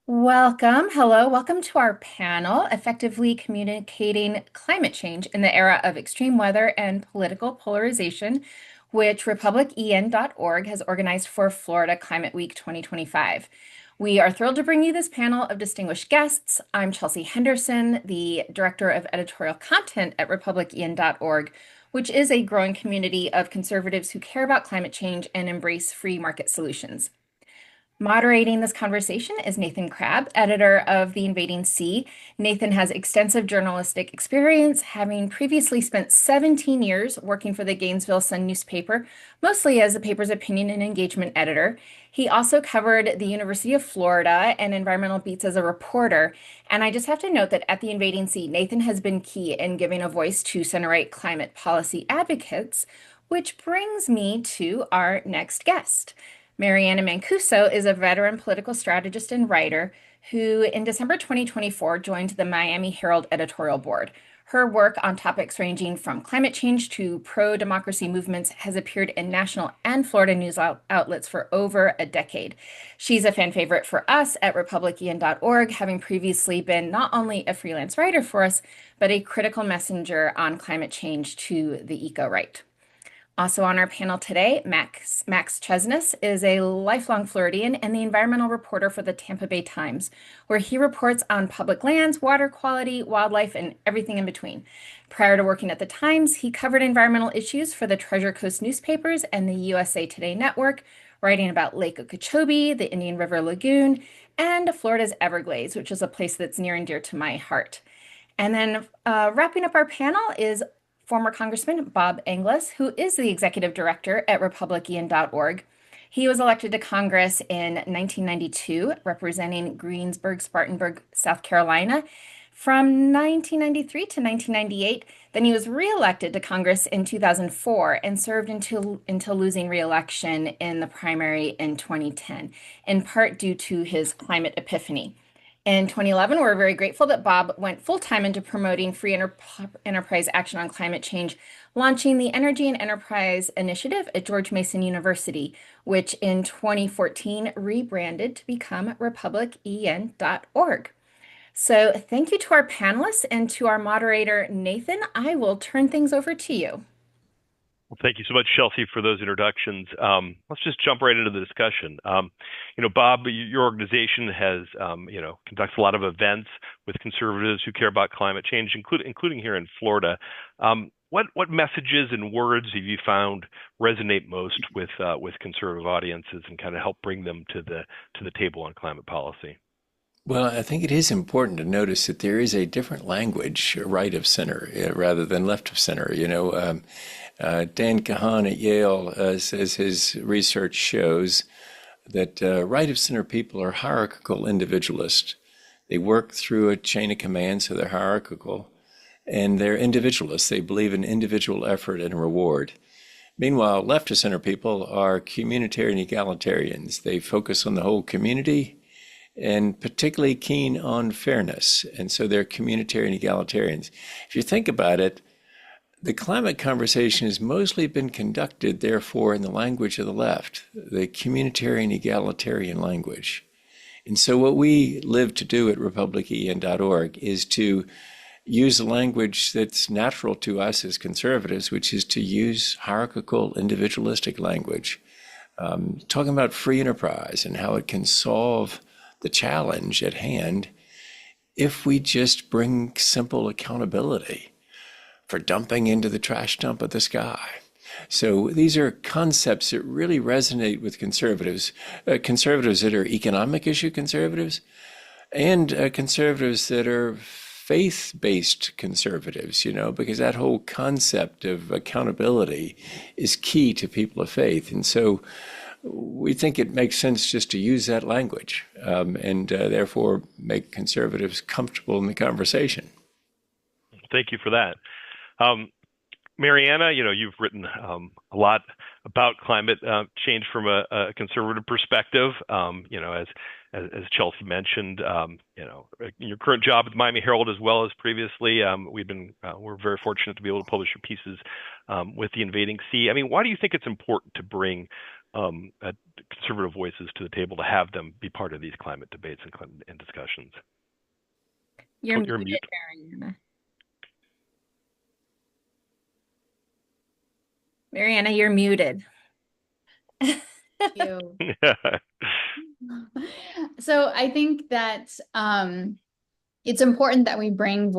Welcome. Hello. Welcome to our panel, Effectively Communicating Climate Change in the Era of Extreme Weather and Political Polarization, which RepublicEN.org has organized for Florida Climate Week 2025. We are thrilled to bring you this panel of distinguished guests. I'm Chelsea Henderson, the Director of Editorial Content at RepublicEN.org, which is a growing community of conservatives who care about climate change and embrace free market solutions. Moderating this conversation is Nathan Crabbe, editor of The Invading Sea. Nathan has extensive journalistic experience, having previously spent 17 years working for the Gainesville Sun newspaper, mostly as the paper's opinion and engagement editor. He also covered the University of Florida and environmental beats as a reporter. And I just have to note that at The Invading Sea, Nathan has been key in giving a voice to center-right climate policy advocates, which brings me to our next guest. Anna Mancuso is a veteran political strategist and writer who, in December 2024, joined the Miami Herald editorial board. Her work on topics ranging from climate change to pro-democracy movements has appeared in national and Florida news outlets for over a decade. She's a fan favorite for us at RepublicEN.org, having previously been not only a freelance writer for us, but a critical messenger on climate change to the eco-right. Also on our panel today, Max Chesness is a lifelong Floridian and the environmental reporter for the Tampa Bay Times, where he reports on public lands, water quality, wildlife, and everything in between. Prior to working at the Times, he covered environmental issues for the Treasure Coast newspapers and the USA Today network, writing about Lake Okeechobee, the Indian River Lagoon, and Florida's Everglades, which is a place that's near and dear to my heart. And then wrapping up our panel is former Congressman Bob Inglis, who is the executive director at RepublicEN.org. He was elected to Congress in 1992, representing Greensburg-Spartanburg, South Carolina, from 1993 to 1998. Then he was reelected to Congress in 2004 and served until losing reelection in the primary in 2010, in part due to his climate epiphany. In 2011, we're very grateful that Bob went full-time into promoting free enterprise action on climate change, launching the Energy and Enterprise Initiative at George Mason University, which in 2014 rebranded to become RepublicEN.org. So thank you to our panelists and to our moderator, Nathan. I will turn things over to you. Well, thank you so much, Chelsea, for those introductions. Let's just jump right into the discussion. Bob, your organization has, conducts a lot of events with conservatives who care about climate change, including here in Florida. What messages and words have you found resonate most with conservative audiences and kind of help bring them to the table on climate policy? Well, I think it is important to notice that there is a different language, right of center, rather than left of center. Dan Kahan at Yale says his research shows that right of center people are hierarchical individualists. They work through a chain of command, so they're hierarchical, and they're individualists. They believe in individual effort and reward. Meanwhile, left of center people are communitarian egalitarians. They focus on the whole community and particularly keen on fairness. And so they're communitarian egalitarians. If you think about it, the climate conversation has mostly been conducted, therefore, in the language of the left, the communitarian egalitarian language. And so what we live to do at RepublicEN.org is to use the language that's natural to us as conservatives, which is to use hierarchical, individualistic language, talking about free enterprise and how it can solve the challenge at hand if we just bring simple accountability for dumping into the trash dump of the sky. So these are concepts that really resonate with conservatives, conservatives that are economic issue conservatives, and conservatives that are faith-based conservatives, because that whole concept of accountability is key to people of faith. And so we think it makes sense just to use that language and therefore make conservatives comfortable in the conversation. Thank you for that. Mariana, you've written a lot about climate change from a conservative perspective. As Chelsea mentioned, in your current job at the Miami Herald as well as previously, we're very fortunate to be able to publish your pieces with the Invading Sea. I mean, why do you think it's important to bring conservative voices to the table to have them be part of these climate debates and discussions. You're You're muted, mute. Mariana. Mariana, you're muted. You. So I think that it's important that we bring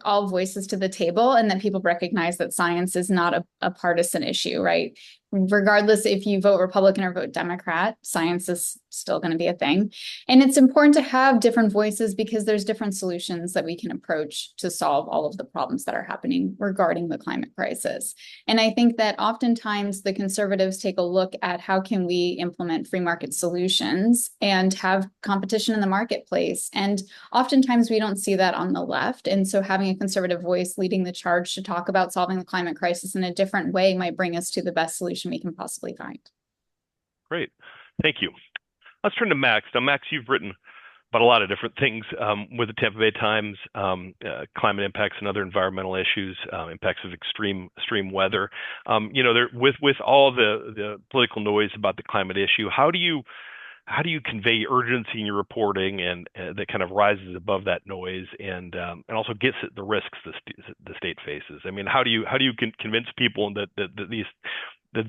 all voices to the table, and that people recognize that science is not a partisan issue, right? Regardless if you vote Republican or vote Democrat, science is still going to be a thing. And it's important to have different voices because there's different solutions that we can approach to solve all of the problems that are happening regarding the climate crisis. And I think that oftentimes the conservatives take a look at how can we implement free market solutions and have competition in the marketplace. And oftentimes we don't see that on the left. And so having a conservative voice leading the charge to talk about solving the climate crisis in a different way might bring us to the best solution we can possibly find. Great. Thank you. Let's turn to Max. Now, Max, you've written about a lot of different things with the Tampa Bay Times, climate impacts and other environmental issues, impacts of extreme weather. With all the political noise about the climate issue, how do you convey urgency in your reporting and that kind of rises above that noise and also gets at the risks the state faces? I mean, how do you convince people that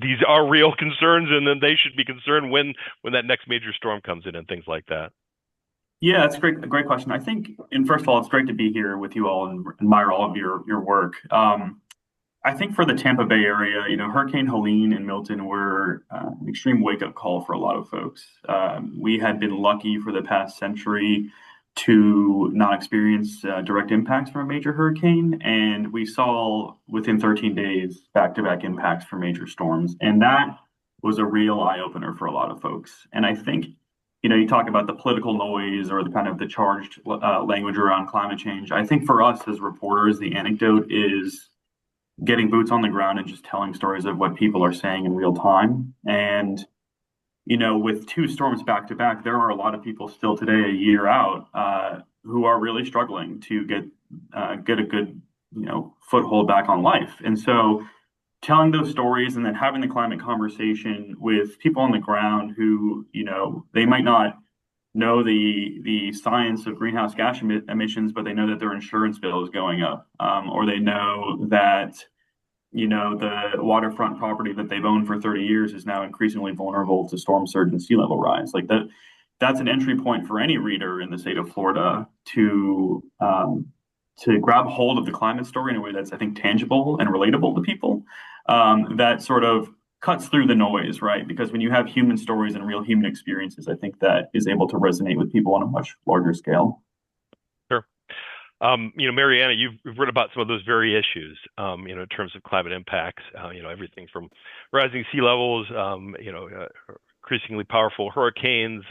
these are real concerns and then they should be concerned when that next major storm comes in and things like that? Yeah, that's a great question. I think, and first of all, it's great to be here with you all and admire all of your work. I think for the Tampa Bay area, Hurricane Helene and Milton were an extreme wake-up call for a lot of folks. We had been lucky for the past century to not experience direct impacts from a major hurricane, and we saw within 13 days back-to-back impacts from major storms, and that was a real eye-opener for a lot of folks. And I think, you talk about the political noise or the kind of the charged language around climate change. I think for us as reporters, the anecdote is getting boots on the ground and just telling stories of what people are saying in real time. And, with two storms back to back, there are a lot of people still today, a year out, who are really struggling to get a good, foothold back on life. And so telling those stories and then having the climate conversation with people on the ground who, they might not know the science of greenhouse gas emissions, but they know that their insurance bill is going up, or they know that, the waterfront property that they've owned for 30 years is now increasingly vulnerable to storm surge and sea level rise. Like that's an entry point for any reader in the state of Florida to grab hold of the climate story in a way that's, I think, tangible and relatable to people, that sort of cuts through the noise, right? Because when you have human stories and real human experiences, I think that is able to resonate with people on a much larger scale. Sure. Mariana, you've written about some of those very issues, in terms of climate impacts, everything from rising sea levels, increasingly powerful hurricanes,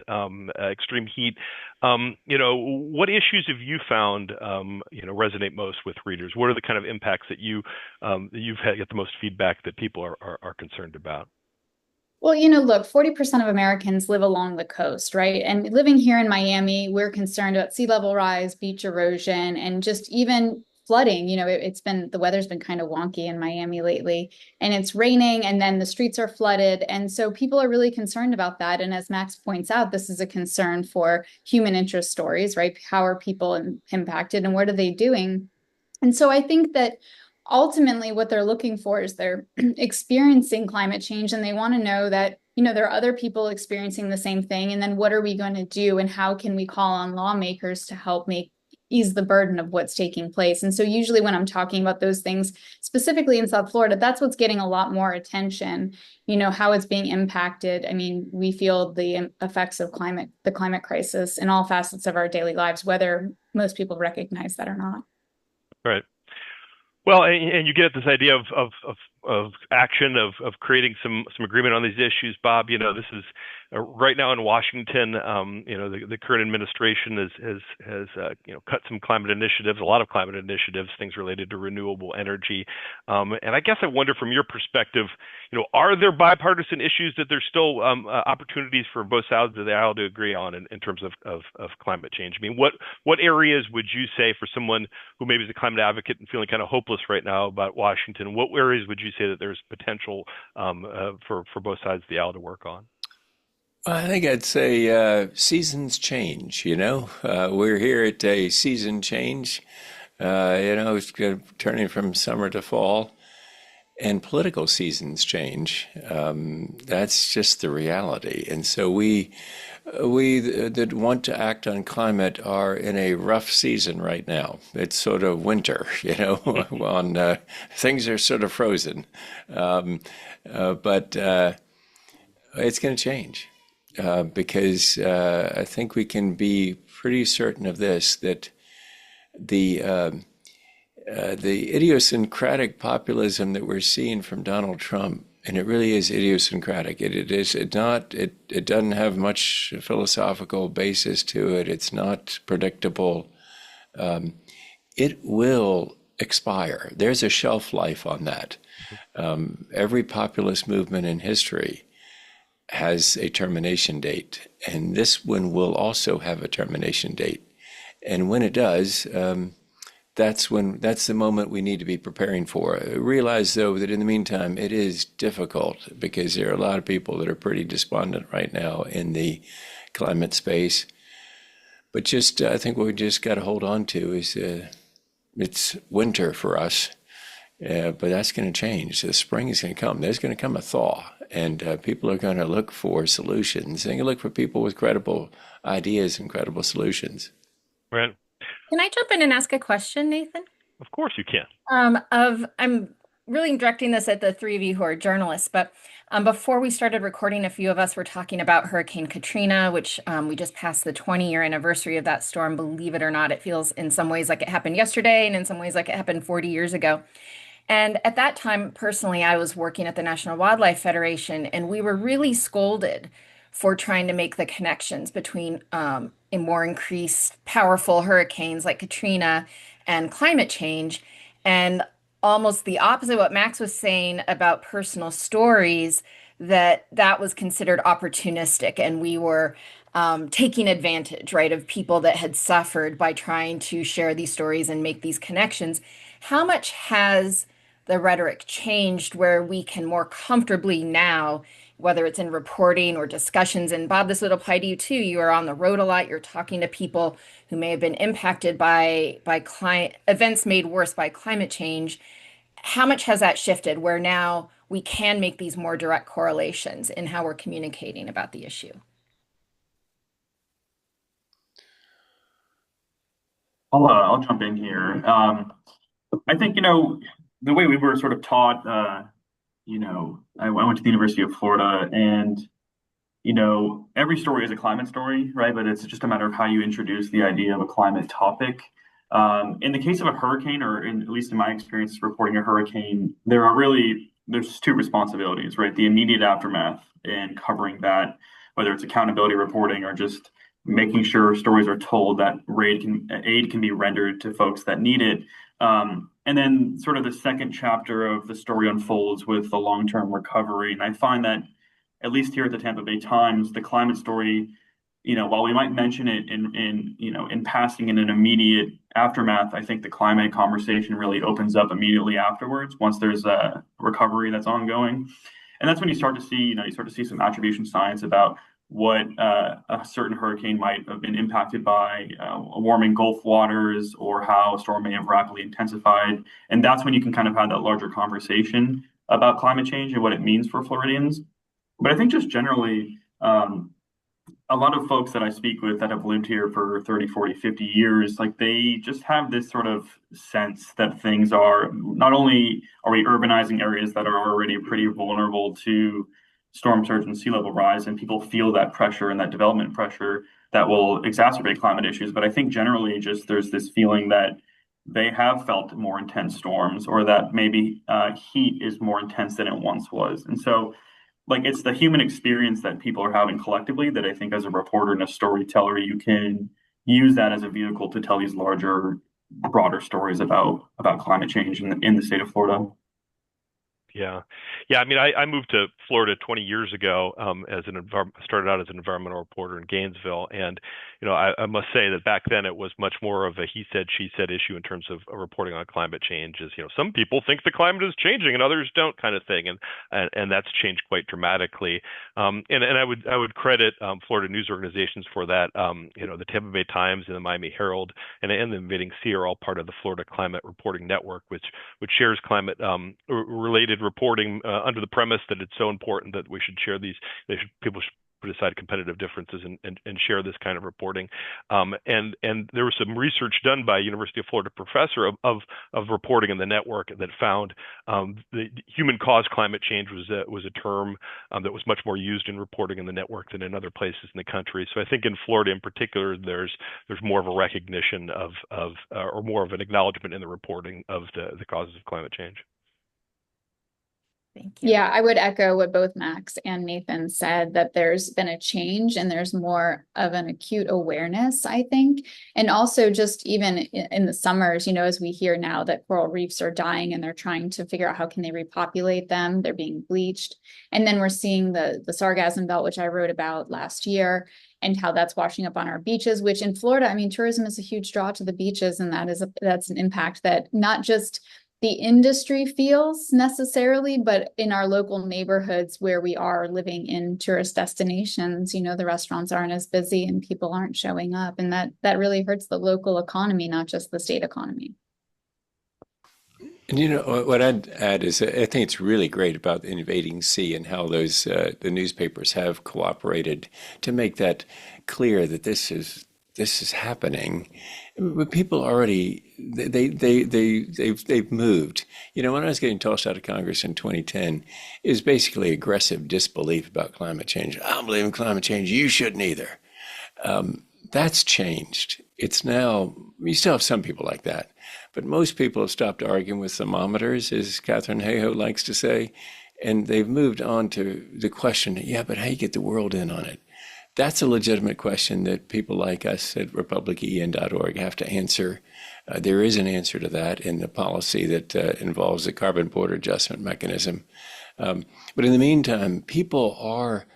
extreme heat. What issues have you found, resonate most with readers? What are the kind of impacts that you've get the most feedback that people are concerned about? Well, look, 40% of Americans live along the coast, right? And living here in Miami, we're concerned about sea level rise, beach erosion, and just even flooding. The weather's been kind of wonky in Miami lately, and it's raining and then the streets are flooded. And so people are really concerned about that. And as Max points out, this is a concern for human interest stories, right? How are people impacted and what are they doing? And so I think that ultimately what they're looking for is they're experiencing climate change and they want to know that, there are other people experiencing the same thing. And then what are we going to do and how can we call on lawmakers to help ease the burden of what's taking place? And so usually when I'm talking about those things, specifically in South Florida, that's what's getting a lot more attention, how it's being impacted. I mean, we feel the effects of the climate crisis in all facets of our daily lives, whether most people recognize that or not. Right. Well, and you get this idea of action, of creating some agreement on these issues, Bob. This is right now in Washington, the current administration has cut some climate initiatives, a lot of climate initiatives, things related to renewable energy. And I guess I wonder, from your perspective, are there bipartisan issues that there's still opportunities for both sides of the aisle to agree on in terms of climate change? I mean, what areas would you say, for someone who maybe is a climate advocate and feeling kind of hopeless right now about Washington, what areas would you say that there's potential for both sides of the aisle to work on? I think I'd say seasons change, We're here at a season change, it's turning from summer to fall, and political seasons change. That's just the reality. And so we that want to act on climate are in a rough season right now. It's sort of winter, on things are sort of frozen. But it's going to change. Because I think we can be pretty certain of this, that the idiosyncratic populism that we're seeing from Donald Trump, and it really is idiosyncratic. It doesn't have much philosophical basis to it. It's not predictable. It will expire. There's a shelf life on that. Every populist movement in history has a termination date, and this one will also have a termination date. And when it does, that's the moment we need to be preparing for. Realize, though, that in the meantime, it is difficult because there are a lot of people that are pretty despondent right now in the climate space. But I think what we just got to hold on to is it's winter for us, but that's going to change. The spring is going to come. There's going to come a thaw. And people are going to look for solutions. They're going to look for people with credible ideas and credible solutions. Right. Can I jump in and ask a question, Nathan? Of course you can. I'm really directing this at the three of you who are journalists, but before we started recording, a few of us were talking about Hurricane Katrina, which we just passed the 20-year anniversary of that storm. Believe it or not, it feels in some ways like it happened yesterday, and in some ways like it happened 40 years ago. And at that time, personally, I was working at the National Wildlife Federation, and we were really scolded for trying to make the connections between more increased powerful hurricanes like Katrina and climate change. And almost the opposite of what Max was saying about personal stories, that was considered opportunistic, and we were taking advantage, right, of people that had suffered by trying to share these stories and make these connections. How much has the rhetoric changed where we can more comfortably now, whether it's in reporting or discussions, and Bob, this would apply to you too. You are on the road a lot. You're talking to people who may have been impacted by climate events made worse by climate change. How much has that shifted where now we can make these more direct correlations in how we're communicating about the issue? I'll jump in here. I think, the way we were sort of taught, I went to the University of Florida, and, every story is a climate story, right? But it's just a matter of how you introduce the idea of a climate topic. In the case of a hurricane, or at least in my experience reporting a hurricane, there's two responsibilities, right? The immediate aftermath and covering that, whether it's accountability reporting or just making sure stories are told that aid can be rendered to folks that need it. And then sort of the second chapter of the story unfolds with the long-term recovery. And I find that, at least here at the Tampa Bay Times, the climate story, while we might mention it in passing in an immediate aftermath, I think the climate conversation really opens up immediately afterwards, once there's a recovery that's ongoing. And that's when you start to see some attribution science about what a certain hurricane might have been impacted by, warming Gulf waters, or how a storm may have rapidly intensified. And that's when you can kind of have that larger conversation about climate change and what it means for Floridians. But I think just generally, a lot of folks that I speak with that have lived here for 30, 40, 50 years, like, they just have this sort of sense that things are, not only are we urbanizing areas that are already pretty vulnerable to storm surge and sea level rise, and people feel that pressure and that development pressure that will exacerbate climate issues. But I think generally just there's this feeling that they have felt more intense storms, or that maybe heat is more intense than it once was. And so like it's the human experience that people are having collectively that I think as a reporter and a storyteller, you can use that as a vehicle to tell these larger, broader stories about climate change in the state of Florida. Yeah, yeah. I mean, I moved to Florida 20 years ago as started out as an environmental reporter in Gainesville, and I must say that back then it was much more of a he said she said issue in terms of reporting on climate change. Is some people think the climate is changing and others don't, kind of thing, and that's changed quite dramatically. And I would credit Florida news organizations for that. The Tampa Bay Times and the Miami Herald and the Invading Sea are all part of the Florida Climate Reporting Network, which shares climate related reporting under the premise that it's so important that we should share these. People should put aside competitive differences and share this kind of reporting. And there was some research done by a University of Florida professor of reporting in the network that found the human-caused climate change was a term that was much more used in reporting in the network than in other places in the country. So I think in Florida in particular, there's more of a recognition of or more of an acknowledgement in the reporting of the causes of climate change. Thank you. Yeah, I would echo what both Max and Nathan said, that there's been a change and there's more of an acute awareness, I think. And also just even in the summers, as we hear now that coral reefs are dying and they're trying to figure out how can they repopulate them, they're being bleached. And then we're seeing the sargassum belt, which I wrote about last year, and how that's washing up on our beaches, which in Florida, I mean, tourism is a huge draw to the beaches, and that's an impact that not just the industry feels necessarily, but in our local neighborhoods where we are living in tourist destinations, the restaurants aren't as busy and people aren't showing up. And that really hurts the local economy, not just the state economy. And what I'd add is I think it's really great about the Invading Sea and how those the newspapers have cooperated to make that clear that this is happening. But people already they've moved. When I was getting tossed out of Congress in 2010, it was basically aggressive disbelief about climate change. I don't believe in climate change. You shouldn't either. That's changed. It's now, you still have some people like that, but most people have stopped arguing with thermometers, as Catherine Hayhoe likes to say, and they've moved on to the question, yeah, but how do you get the world in on it? That's a legitimate question that people like us at republicen.org have to answer. There is an answer to that in the policy that involves the carbon border adjustment mechanism. But in the meantime, people are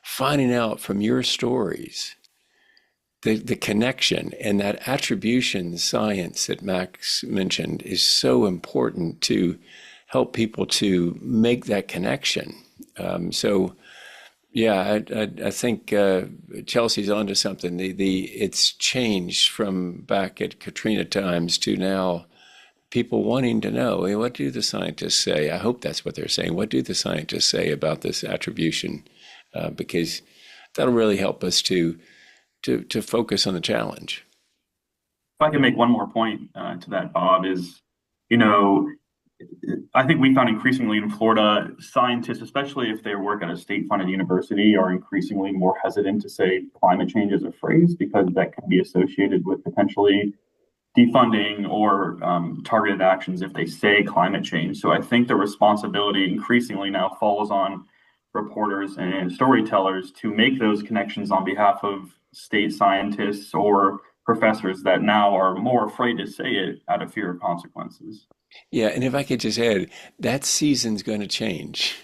finding out from your stories the connection, and that attribution science that Max mentioned is so important to help people to make that connection. Yeah, I think Chelsea's onto something. It's changed from back at Katrina times to now people wanting to know, hey, what do the scientists say? I hope that's what they're saying. What do the scientists say about this attribution? Because that'll really help us to focus on the challenge. If I can make one more point to that, Bob, is, I think we found increasingly in Florida, scientists, especially if they work at a state-funded university, are increasingly more hesitant to say climate change as a phrase because that can be associated with potentially defunding or targeted actions if they say climate change. So I think the responsibility increasingly now falls on reporters and storytellers to make those connections on behalf of state scientists or professors that now are more afraid to say it out of fear of consequences. Yeah, and if I could just add, that season's going to change.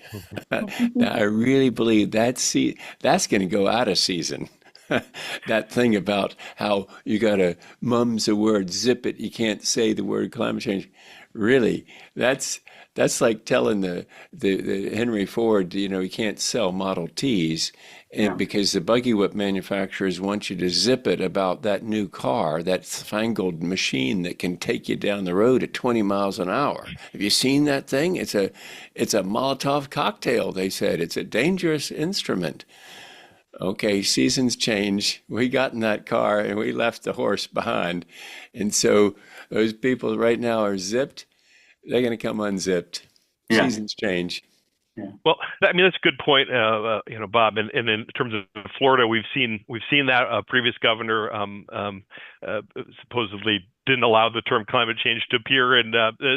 Now, I really believe that's going to go out of season. That thing about how you got to mum's the word, zip it, you can't say the word climate change. Really, that's like telling the Henry Ford, you can't sell Model Ts, and because the buggy whip manufacturers want you to zip it about that new car, that fangled machine that can take you down the road at 20 miles an hour. Have you seen that thing? It's a Molotov cocktail, they said. It's a dangerous instrument. Okay, seasons change. We got in that car and we left the horse behind. And so those people right now are zipped. They're going to come unzipped. Yeah. Seasons change. Yeah. Well, I mean, that's a good point, Bob. And in terms of Florida, we've seen that previous governor supposedly didn't allow the term climate change to appear in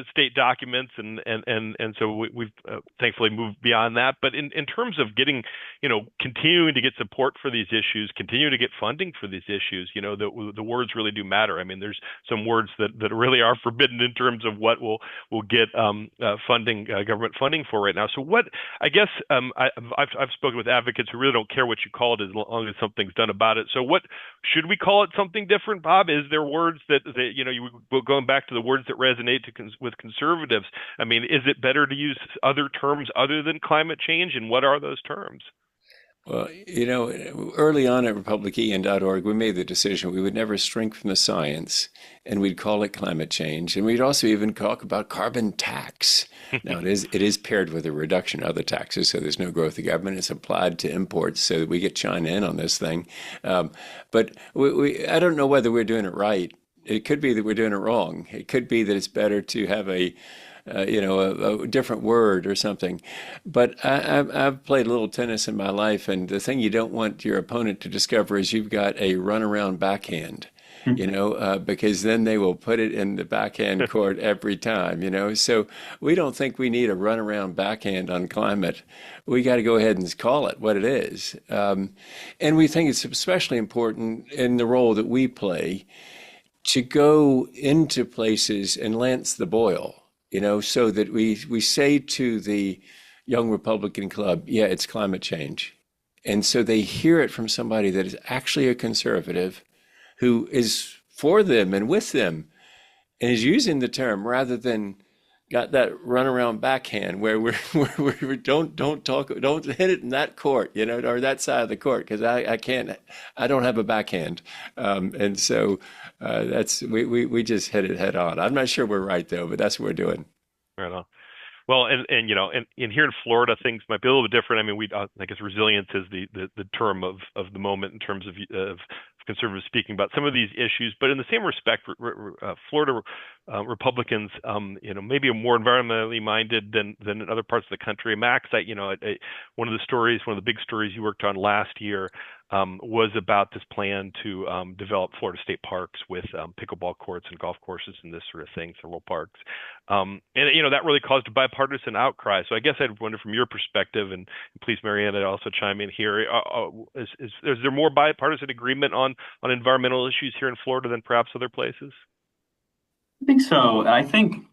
state documents, and so we've thankfully moved beyond that. But in terms of getting, continuing to get support for these issues, continuing to get funding for these issues, the words really do matter. I mean, there's some words that really are forbidden in terms of what we'll get funding, government funding for right now. So what, I guess, I've spoken with advocates who really don't care what you call it as long as something's done about it. So what should we call it? Something different, Bob? Is there words that going back to the words that resonate with conservatives? I mean, is it better to use other terms other than climate change? And what are those terms? Well, early on at republicen.org, we made the decision we would never shrink from the science, and we'd call it climate change. And we'd also even talk about carbon tax. Now, it is paired with a reduction of other taxes, so there's no growth of government. It's applied to imports so that we get China in on this thing. But I don't know whether we're doing it right. It could be that we're doing it wrong. It could be that it's better to have a different word or something. But I've played a little tennis in my life, and the thing you don't want your opponent to discover is you've got a runaround backhand, because then they will put it in the backhand court every time, So we don't think we need a runaround backhand on climate. We got to go ahead and call it what it is. And we think it's especially important in the role that we play to go into places and lance the boil. So that we say to the young Republican club, yeah, it's climate change. And so they hear it from somebody that is actually a conservative who is for them and with them and is using the term rather than got that runaround backhand where we don't hit it in that court, or that side of the court, because I don't have a backhand. And so we just hit it head on. I'm not sure we're right though, but that's what we're doing. Right on. Well, and here in Florida, things might be a little bit different. I mean, I guess resilience is the term of the moment in terms of conservatives speaking about some of these issues. But in the same respect, Florida Republicans, maybe are more environmentally minded than in other parts of the country. Max, one of the big stories you worked on last year was about this plan to develop Florida state parks with pickleball courts and golf courses and this sort of thing, several parks. And that really caused a bipartisan outcry. So I guess I'd wonder from your perspective, and please, Mariana, also chime in here. Is there more bipartisan agreement on environmental issues here in Florida than perhaps other places? I think so. I think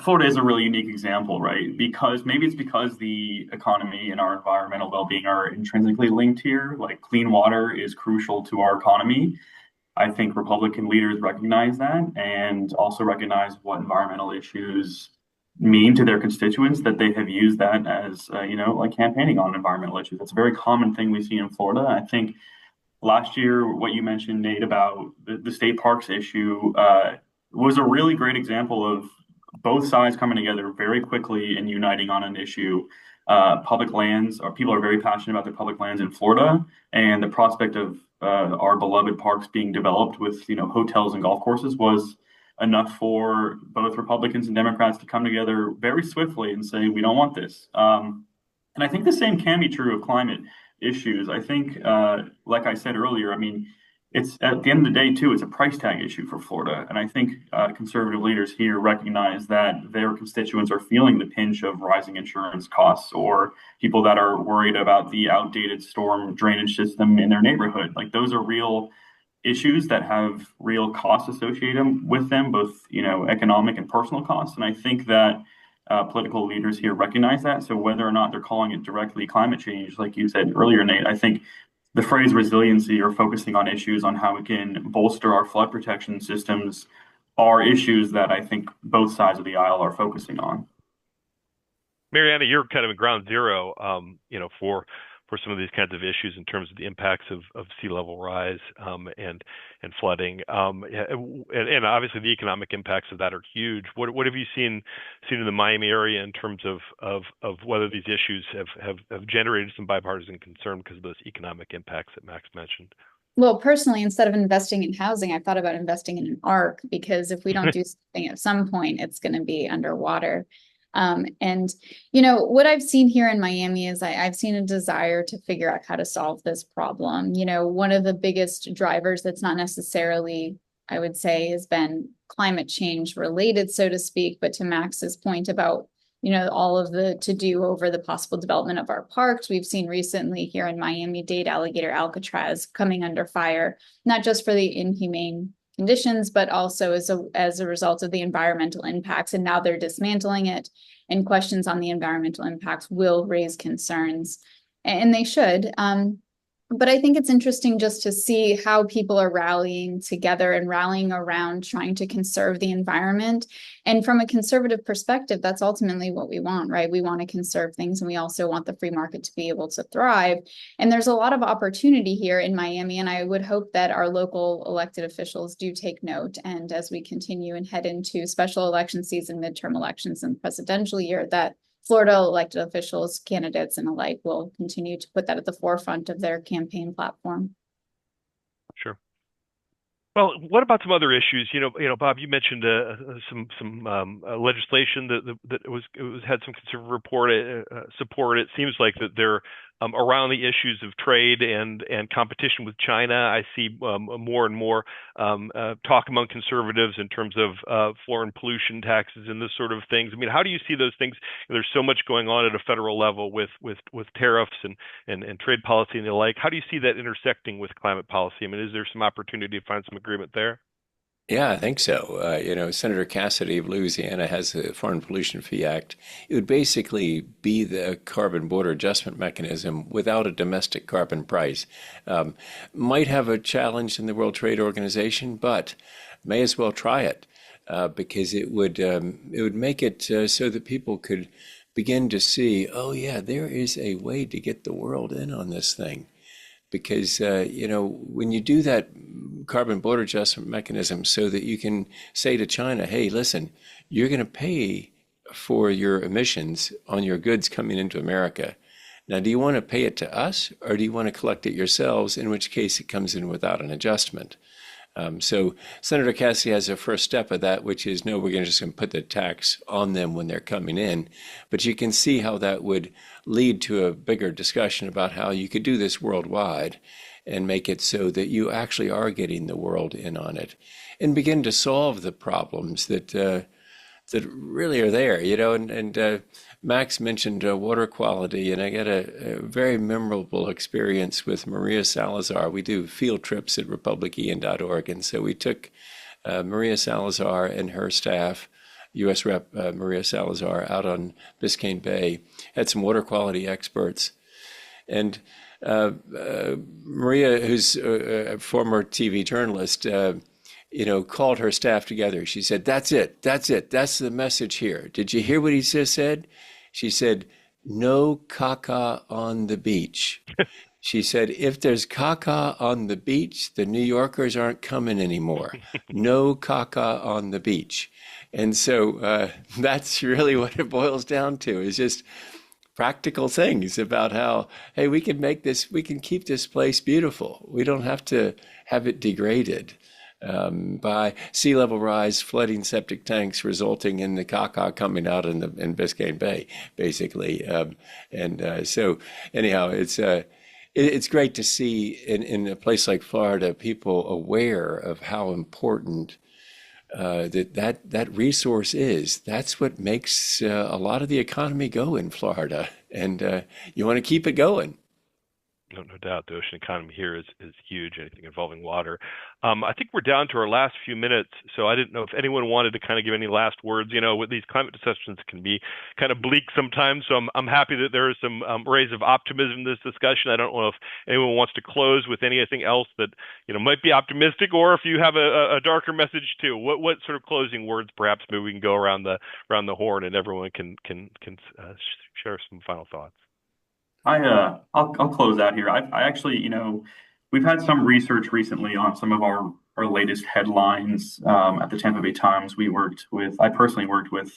Florida is a really unique example, right? Because the economy and our environmental well-being are intrinsically linked here. Like clean water is crucial to our economy. I think Republican leaders recognize that and also recognize what environmental issues mean to their constituents, that they have used that as, like campaigning on environmental issues. That's a very common thing we see in Florida. I think last year, what you mentioned, Nate, about the state parks issue was a really great example of both sides coming together very quickly and uniting on an issue. Public lands, or people are very passionate about their public lands in Florida, and the prospect of our beloved parks being developed with hotels and golf courses was enough for both Republicans and Democrats to come together very swiftly and say, we don't want this. And I think the same can be true of climate issues. I think, like I said earlier, it's at the end of the day, too, it's a price tag issue for Florida. And I think conservative leaders here recognize that their constituents are feeling the pinch of rising insurance costs, or people that are worried about the outdated storm drainage system in their neighborhood. Like those are real issues that have real costs associated with them, both economic and personal costs. And I think that political leaders here recognize that. So whether or not they're calling it directly climate change, like you said earlier, Nate, I think the phrase resiliency, or focusing on issues on how we can bolster our flood protection systems, are issues that I think both sides of the aisle are focusing on. Mariana, you're kind of a ground zero, for some of these kinds of issues in terms of the impacts of sea level rise and flooding, and obviously the economic impacts of that are huge. What have you seen in the Miami area in terms of whether these issues have generated some bipartisan concern because of those economic impacts that Max mentioned? Well, personally, instead of investing in housing, I thought about investing in an ark, because if we don't do something at some point, it's going to be underwater. And what I've seen here in Miami is I've seen a desire to figure out how to solve this problem. One of the biggest drivers that's not necessarily I would say, has been climate change related, so to speak. But to Max's point about, all of the to-do over the possible development of our parks, we've seen recently here in Miami-Dade alligator Alcatraz coming under fire, not just for the inhumane conditions, but also as a result of the environmental impacts. And now they're dismantling it, and questions on the environmental impacts will raise concerns, and they should. But I think it's interesting just to see how people are rallying together and rallying around trying to conserve the environment. And from a conservative perspective, that's ultimately what we want, right? We want to conserve things, and we also want the free market to be able to thrive. And there's a lot of opportunity here in Miami, and I would hope that our local elected officials do take note. And as we continue and head into special election season, midterm elections, and presidential year, that Florida elected officials, candidates, and alike will continue to put that at the forefront of their campaign platform. Sure. Well, what about some other issues? Bob, you mentioned some legislation that had some conservative support. It seems like that they're around the issues of trade and competition with China. I see more and more talk among conservatives in terms of foreign pollution taxes and this sort of things. I mean, how do you see those things? There's so much going on at a federal level with tariffs and trade policy and the like. How do you see that intersecting with climate policy? I mean, is there some opportunity to find some agreement there? Yeah, I think so. Senator Cassidy of Louisiana has the Foreign Pollution Fee Act. It would basically be the carbon border adjustment mechanism without a domestic carbon price. Might have a challenge in the World Trade Organization, but may as well try it because it would make it so that people could begin to see, oh yeah, there is a way to get the world in on this thing. Because, when you do that carbon border adjustment mechanism so that you can say to China, hey, listen, you're going to pay for your emissions on your goods coming into America. Now, do you want to pay it to us, or do you want to collect it yourselves, in which case it comes in without an adjustment? So Senator Cassidy has a first step of that, which is, no, we're just going to put the tax on them when they're coming in. But you can see how that would lead to a bigger discussion about how you could do this worldwide and make it so that you actually are getting the world in on it and begin to solve the problems that really are there, and Max mentioned water quality, and I got a very memorable experience with Maria Salazar. We do field trips at republican.org, and so we took Maria Salazar and her staff, U.S. Rep. Maria Salazar, out on Biscayne Bay, had some water quality experts, and Maria, who's a former TV journalist, called her staff together. She said, that's it. That's the message here. Did you hear what he just said? She said, no caca on the beach. She said, if there's caca on the beach, the New Yorkers aren't coming anymore. No caca on the beach. And so that's really what it boils down to, is just practical things about how, hey, we can keep this place beautiful. We don't have to have it degraded by sea level rise, flooding septic tanks, resulting in the caca coming out in Biscayne Bay, basically. So anyhow, it's great to see in a place like Florida people aware of how important that resource is. That's what makes a lot of the economy go in Florida, and you want to keep it going. No doubt. The ocean economy here is huge, anything involving water. I think we're down to our last few minutes, so I didn't know if anyone wanted to kind of give any last words. With these climate discussions can be kind of bleak sometimes, so I'm happy that there are some rays of optimism in this discussion. I don't know if anyone wants to close with anything else that might be optimistic, or if you have a darker message too. What sort of closing words, perhaps? Maybe we can go around the horn and everyone can share some final thoughts. I'll close out here. I actually, we've had some research recently on some of our latest headlines at the Tampa Bay Times. I personally worked with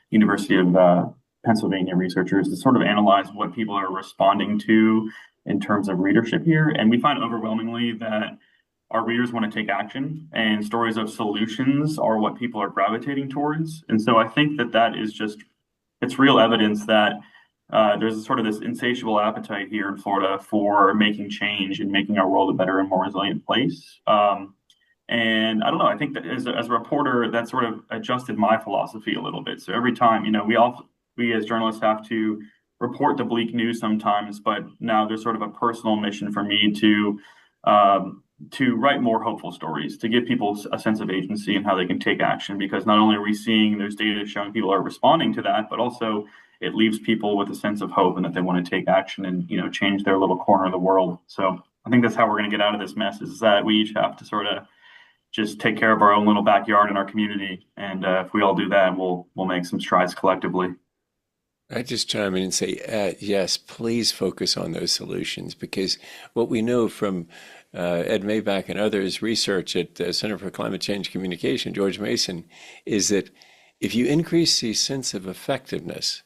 University of Pennsylvania researchers to sort of analyze what people are responding to in terms of readership here. And we find overwhelmingly that our readers want to take action, and stories of solutions are what people are gravitating towards. And so I think that is it's real evidence that there's sort of this insatiable appetite here in Florida for making change and making our world a better and more resilient place. And I don't know, I think that as a reporter, that sort of adjusted my philosophy a little bit. So every time, we as journalists have to report the bleak news sometimes, but now there's sort of a personal mission for me to write more hopeful stories, to give people a sense of agency and how they can take action. Because not only are we seeing there's data showing people are responding to that, but also it leaves people with a sense of hope and that they want to take action and change their little corner of the world. So I think that's how we're going to get out of this mess, is that we each have to sort of just take care of our own little backyard in our community. And if we all do that, we'll make some strides collectively. I just chime in and say, yes, please focus on those solutions because what we know from Ed Maybach and others' research at the Center for Climate Change Communication, George Mason, is that if you increase the sense of effectiveness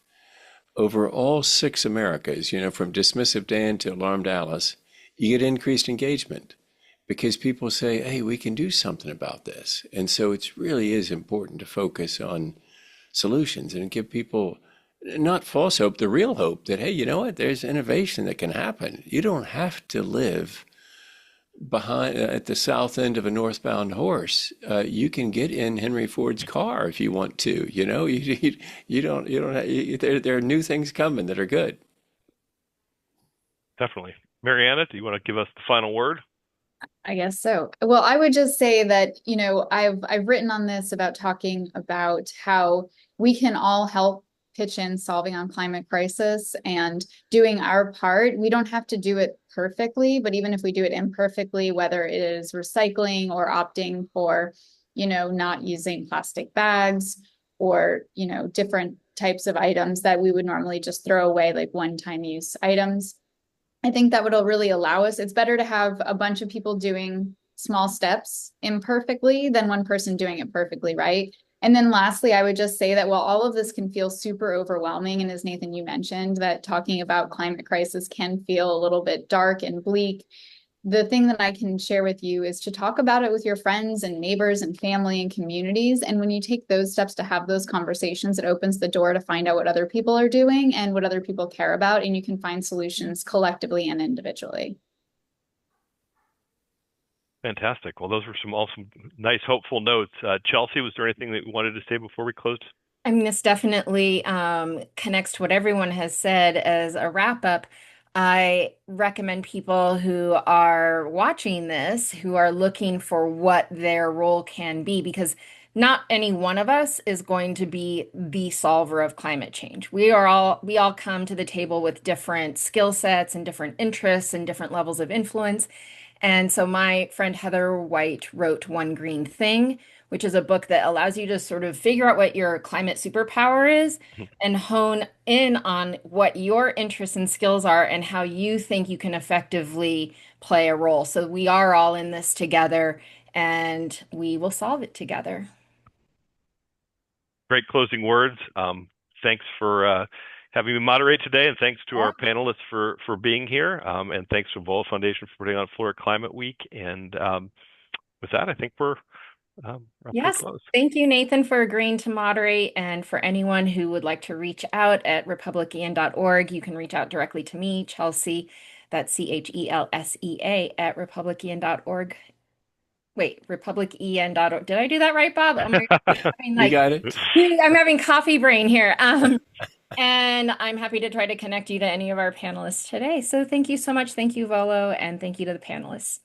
over all six Americas, from dismissive Dan to alarmed Alice, you get increased engagement because people say, hey, we can do something about this. And so it really is important to focus on solutions and give people not false hope, the real hope that, hey, you know what, there's innovation that can happen. You don't have to live behind at the south end of a northbound horse. You can get in Henry Ford's car if you want to. There are new things coming that are good. Definitely. Mariana, do you want to give us the final word? I guess so. Well, I would just say that, I've written on this about talking about how we can all help pitch in solving on climate crisis and doing our part. We don't have to do it perfectly, but even if we do it imperfectly, whether it is recycling or opting for, not using plastic bags or, different types of items that we would normally just throw away, like one-time use items. I think that would really allow us. It's better to have a bunch of people doing small steps imperfectly than one person doing it perfectly, right? And then lastly, I would just say that while all of this can feel super overwhelming, and as Nathan, you mentioned, that talking about climate crisis can feel a little bit dark and bleak, the thing that I can share with you is to talk about it with your friends and neighbors and family and communities. And when you take those steps to have those conversations, it opens the door to find out what other people are doing and what other people care about, and you can find solutions collectively and individually. Fantastic. Well, those were some awesome, nice, hopeful notes. Chelsea, was there anything that you wanted to say before we closed? I mean, this definitely connects to what everyone has said as a wrap up. I recommend people who are watching this, who are looking for what their role can be, because not any one of us is going to be the solver of climate change. We all come to the table with different skill sets and different interests and different levels of influence. And so my friend Heather White wrote One Green Thing, which is a book that allows you to sort of figure out what your climate superpower is and hone in on what your interests and skills are and how you think you can effectively play a role. So we are all in this together and we will solve it together. Great closing words. Thanks for having me moderate today, and thanks to our panelists for being here, and thanks to Vola Foundation for putting on Florida Climate Week. And with that, I think we're yes, close. Thank you, Nathan, for agreeing to moderate. And for anyone who would like to reach out at republican.org, you can reach out directly to me, Chelsea, that's CHELSEA at republican.org. Wait, republican.org. Did I do that right, Bob? You got it. I'm having coffee brain here. And I'm happy to try to connect you to any of our panelists today. So thank you so much. Thank you, Volo, and thank you to the panelists.